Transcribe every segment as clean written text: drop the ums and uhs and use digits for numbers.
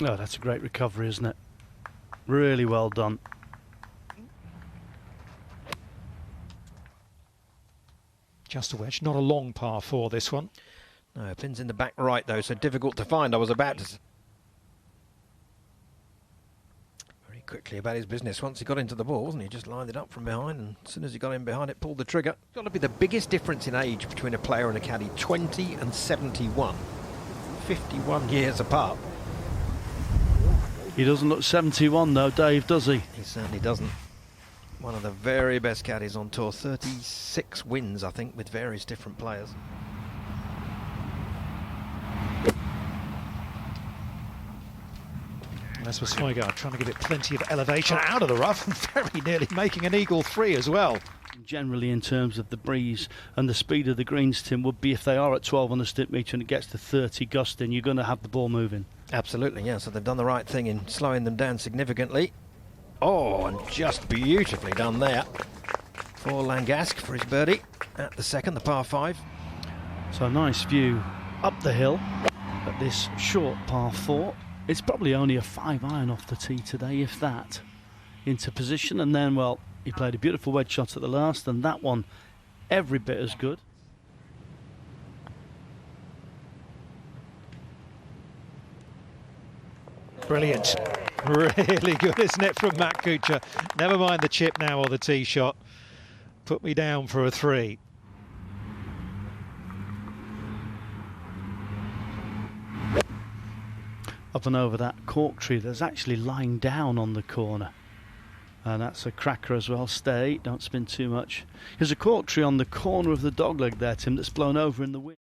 Oh, that's a great recovery, isn't it? Really well done. Just a wedge, not a long par 4 this one. No, pin's in the back right though, so difficult to find. I was about to... Very quickly about his business once he got into the ball, wasn't he? Just lined it up from behind, and as soon as he got in behind it, pulled the trigger. It's got to be the biggest difference in age between a player and a caddy, 20 and 71. 51 years apart. He doesn't look 71 though, Dave, does he? He certainly doesn't. One of the very best caddies on tour. 36 wins, I think, with various different players. This was Hojgaard trying to give it plenty of elevation out of the rough and very nearly making an eagle 3 as well. Generally, in terms of the breeze and the speed of the greens, Tim, would be if they are at 12 on the stick meter and it gets to 30 gusting, you're going to have the ball moving. Absolutely, yeah. So they've done the right thing in slowing them down significantly. Oh, and just beautifully done there for Langasque for his birdie at the second, the par 5. So a nice view up the hill at this short par 4. It's probably only a 5-iron off the tee today, if that, into position. And then, well, he played a beautiful wedge shot at the last, and that one every bit as good. Brilliant. Really good, isn't it, from Matt Kuchar? Never mind the chip now or the tee shot. Put me down for a 3. Up and over that cork tree that's actually lying down on the corner. And that's a cracker as well. Stay, don't spin too much. There's a cork tree on the corner of the dogleg there, Tim, that's blown over in the wind.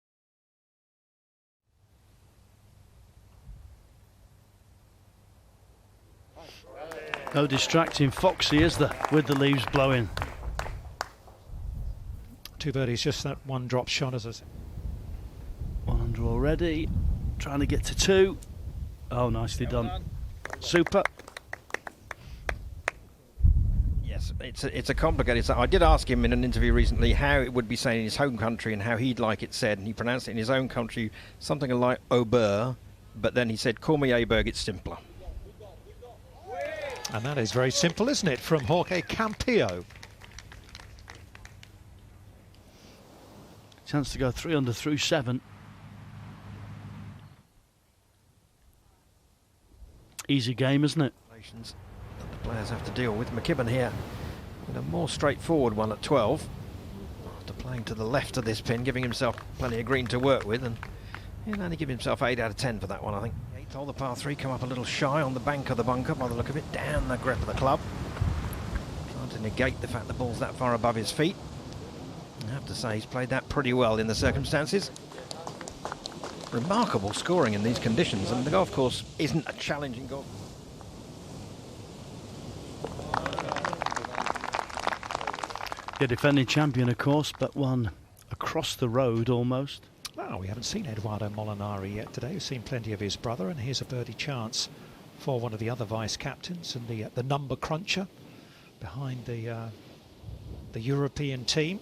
No distracting Foxy, is there, with the leaves blowing. 2 birdies, just that one drop shot, as I said. 1 under already, trying to get to 2. Oh, nicely done. Super. Yes, it's a complicated... I did ask him in an interview recently how it would be said in his home country and how he'd like it said, and he pronounced it in his own country something like Aubert, but then he said, call me Aberg, it's simpler. And that is very simple, isn't it, from Jorge Campillo. Chance to go 3 under through 7. Easy game, isn't it? That the players have to deal with. McKibben here with a more straightforward one at 12. After playing to the left of this pin, giving himself plenty of green to work with, and he'll only give himself 8 out of 10 for that one, I think. 8th hole, the par 3, come up a little shy on the bank of the bunker by the look of it, down the grip of the club. Trying to negate the fact the ball's that far above his feet. I have to say he's played that pretty well in the circumstances. Remarkable scoring in these conditions, and the golf course isn't a challenging golf. The defending champion, of course, but one across the road almost. Well, we haven't seen Eduardo Molinari yet today. We've seen plenty of his brother, and here's a birdie chance for one of the other vice-captains and the number cruncher behind the European team.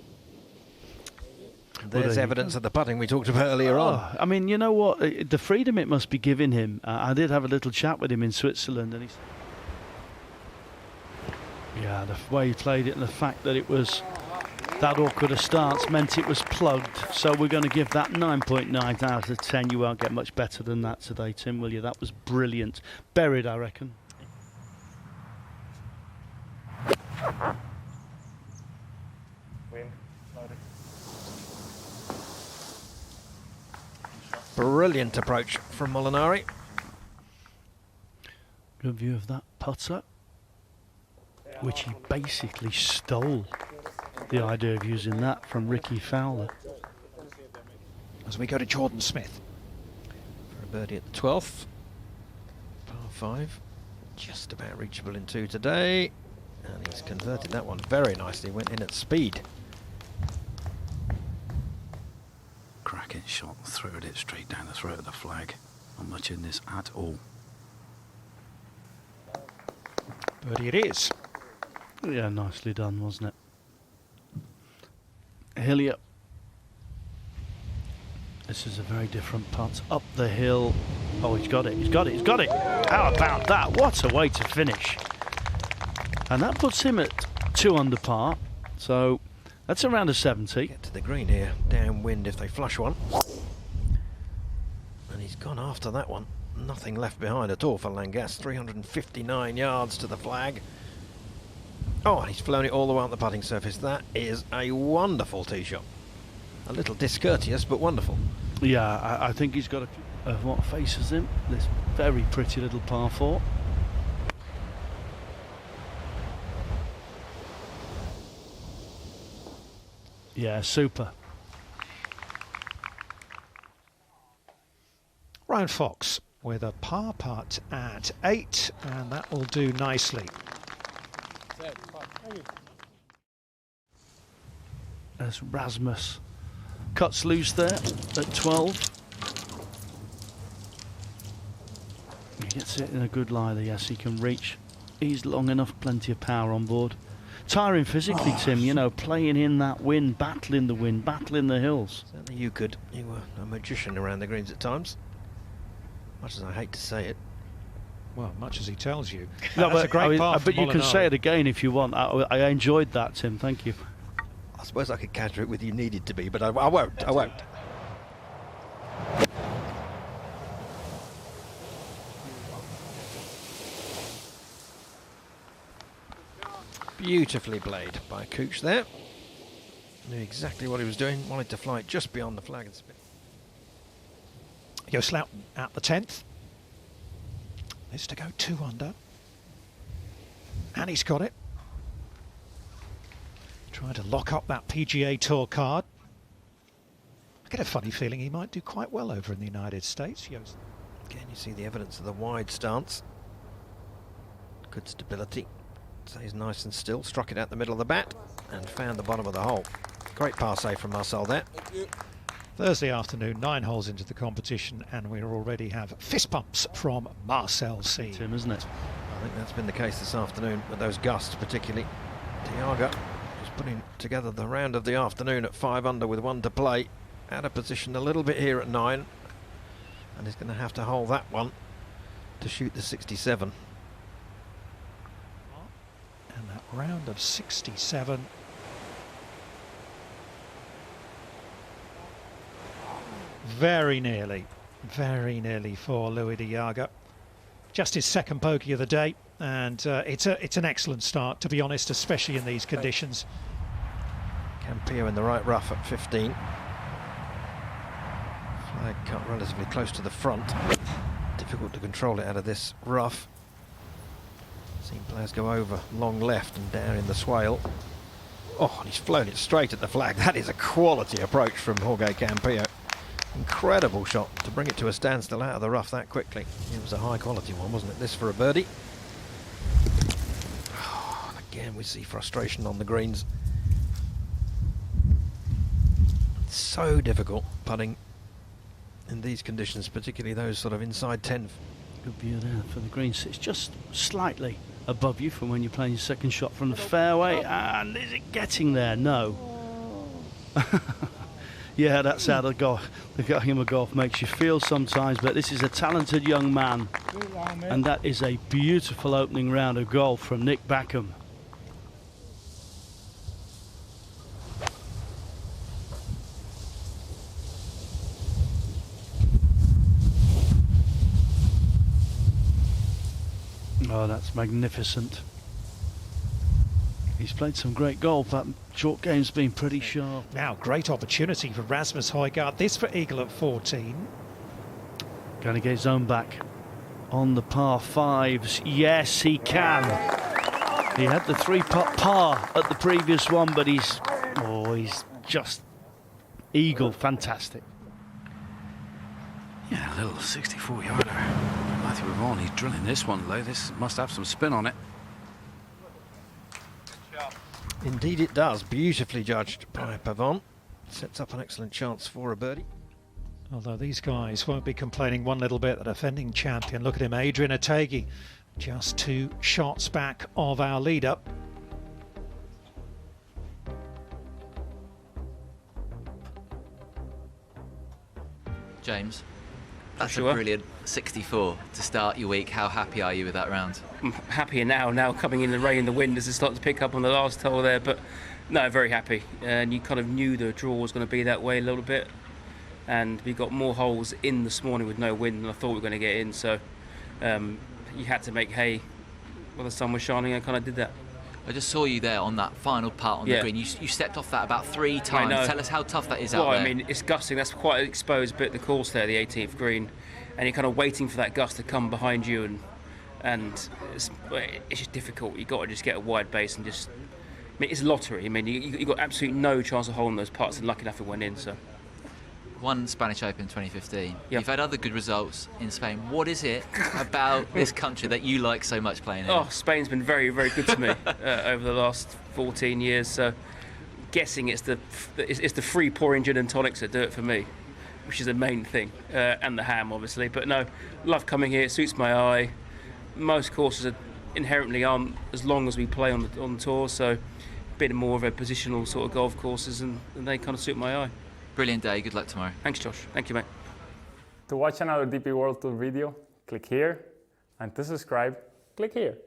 There's evidence of the putting we talked about earlier on. I mean, you know what? The freedom it must be giving him. I did have a little chat with him in Switzerland, and yeah, the way he played it and the fact that it was that awkward a stance meant it was plugged. So we're going to give that 9.9 out of 10. You won't get much better than that today, Tim, will you? That was brilliant. Buried, I reckon. Brilliant approach from Molinari. Good view of that putter, which he basically stole the idea of using that from Ricky Fowler. As we go to Jordan Smith. For a birdie at the 12th. Par 5. Just about reachable in 2 today. And he's converted that one very nicely. Went in at speed. Cracking shot, throwed it straight down the throat of the flag. Not much in this at all. Birdie it is. Yeah, nicely done, wasn't it? Hillier. This is a very different putt. Up the hill. Oh, he's got it, he's got it, he's got it. How about that? What a way to finish. And that puts him at 2 under par. So that's around a 70. Get to the green here, downwind if they flush one. And he's gone after that one. Nothing left behind at all for Langas. 359 yards to the flag. Oh, and he's flown it all the way on the putting surface. That is a wonderful tee shot. A little discourteous, but wonderful. Yeah, I think he's got what faces him. This very pretty little par 4. Yeah, super. Ryan Fox with a par putt at 8, and that will do nicely. As Rasmus cuts loose there at 12. He gets it in a good lie there. Yes, he can reach. He's long enough, plenty of power on board. Tiring physically, Tim, you know, playing in that wind, battling the wind, battling the hills. Certainly you could. You were a magician around the greens at times. Much as I hate to say it. Well, much as he tells you. No, That's a great par but from you can Molinari. say it again if you want. I enjoyed that, Tim. Thank you. I suppose I could counter it with you needed to be, but I won't. I won't. Beautifully played by Kuch there. Knew exactly what he was doing. Wanted to fly it just beyond the flag and spin. Yo Slouten at the 10th. Is to go 2 under. And he's got it. Trying to lock up that PGA Tour card. I get a funny feeling he might do quite well over in the United States. Again, you see the evidence of the wide stance. Good stability. Stays nice and still. Struck it out the middle of the bat and found the bottom of the hole. Great pass save from Marcel there. Thursday afternoon, 9 holes into the competition, and we already have fist pumps from Marcel C. Tim, isn't it? I think that's been the case this afternoon with those gusts, particularly. Tiago is putting together the round of the afternoon at 5 under with 1 to play. Out of position a little bit here at 9, and he's going to have to hold that one to shoot the 67. And that round of 67. Very nearly for Louis Diago. Just his second bogey of the day, and it's an excellent start, to be honest, especially in these conditions. Campillo in the right rough at 15. Flag cut relatively close to the front. Difficult to control it out of this rough. Seen players go over long left and down in the swale. Oh, and he's flown it straight at the flag. That is a quality approach from Jorge Campillo. Incredible shot to bring it to a standstill out of the rough that quickly. It was a high quality one, wasn't it? This for a birdie. Oh, and again we see frustration on the greens. It's so difficult putting in these conditions, particularly those sort of inside 10. Good view there for the greens. It's just slightly above you from when you're playing your second shot from the fairway. And is it getting there? No. Yeah, that's how the game of golf makes you feel sometimes, but this is a talented young man, and that is a beautiful opening round of golf from Nick Backham. Oh, that's magnificent. He's played some great golf. That short game's been pretty sharp. Now, great opportunity for Rasmus Hojgaard. This for eagle at 14. Going to get his own back on the par 5s. Yes, he can. He had the 3-putt par at the previous one, but he's just eagle, fantastic. Yeah, a little 64-yarder. Matthew Pavon, he's drilling this one low. This must have some spin on it. Indeed it does. Beautifully judged by Pavon. Sets up an excellent chance for a birdie. Although these guys won't be complaining one little bit. The defending champion, look at him, Adrian Otaegui, just 2 shots back of our leader. James, that's Sure. a brilliant 64 to start your week. How happy are you with that round? I'm happier now coming in the rain, the wind as it started to pick up on the last hole there, but no, very happy. And you kind of knew the draw was going to be that way a little bit, and we got more holes in this morning with no wind than I thought we were going to get in, so you had to make hay while the sun was shining, and I kind of did that. I just saw you there on that final part on the green. You stepped off that about 3 times. Tell us how tough that is out there. Well, I mean, it's gusting. That's quite an exposed bit of the course there, the 18th green, and you're kind of waiting for that gust to come behind you, and it's just difficult. You've got to just get a wide base and just... I mean, it's lottery. I mean, you got absolutely no chance of holding those putts, and lucky enough it went in, so... Won Spanish Open 2015. Yep. You've had other good results in Spain. What is it about this country that you like so much playing in? Oh, Spain's been very, very good to me over the last 14 years. So, guessing it's the free pouring gin and tonics that do it for me, which is the main thing, and the ham, obviously. But no, love coming here. It suits my eye. Most courses are inherently aren't as long as we play on the tour, so a bit more of a positional sort of golf courses, and they kind of suit my eye. Brilliant day. Good luck tomorrow. Thanks, Josh. Thank you, mate. To watch another DP World Tour video, click here, and to subscribe, click here.